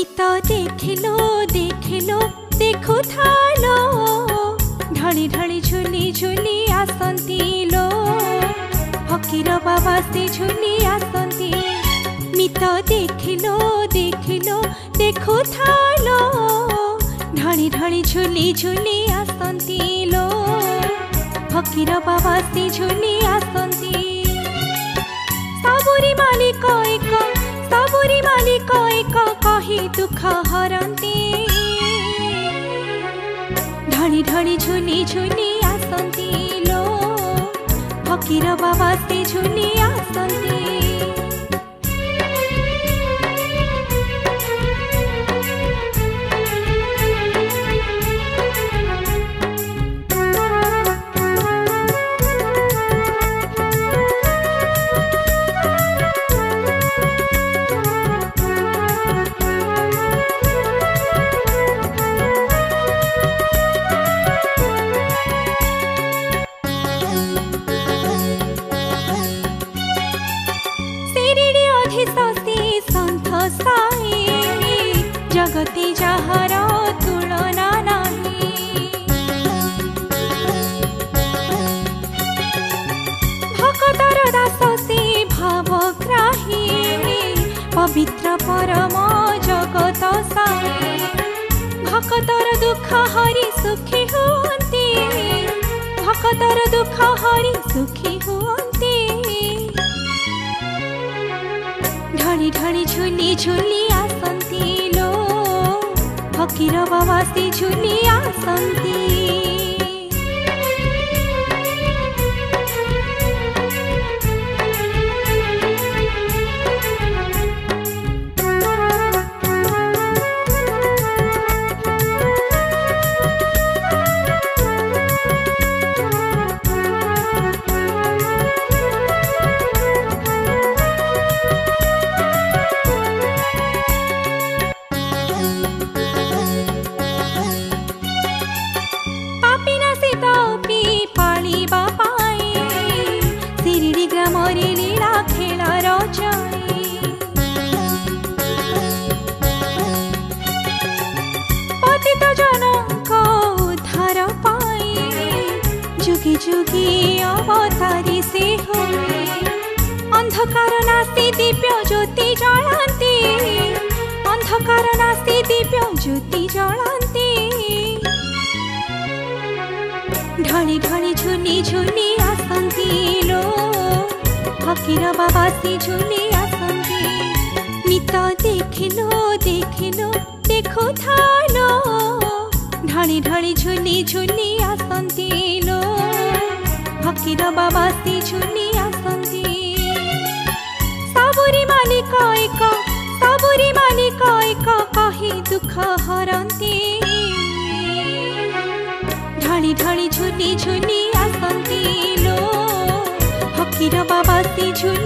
मित देखिलो देखिलो देखु थालो ढली ढली झुली झुली आसंती लो फकीर बाबा से झुली आसंती मित देखिलो देखिलो देखु थालो ढली ढली झुली झुली आसंती लो फकीर बाबा से झुली आसंती सबुरी मालिक एक कही दुख हरंती ढली ढली झुली झुली आसंती लो फकीर बाबा से झुली आसंती जगती जहार तुलना नहीं भक्तर दास से भावग्राही पवित्र परम जगत साई भक्तर दुख हरि सुखी हुअन्ति भक्तर दुख हरि सुखी हुअन्ति ढली ढली झुली झुली आसंती लो फकीर बाबा से झुली आसंती जुगी जुगी अवतारी से हुए अंधकार नासी दिव्य ज्योति जलांती अंधकार नासी दिव्य ज्योति जलांती ढली ढली झुली झुली आसंती लो फकीर बाबा से झुली आसंती मित देखिलो देखिलो देखु थालो ढली ढली झुली झुली आसंती लो फकीर बाबा से झुली आसंती सबुरी मालिक एक कही दुख हरंती ढली ढली झुली झुली आसंती लो फकीर बाबा से झुली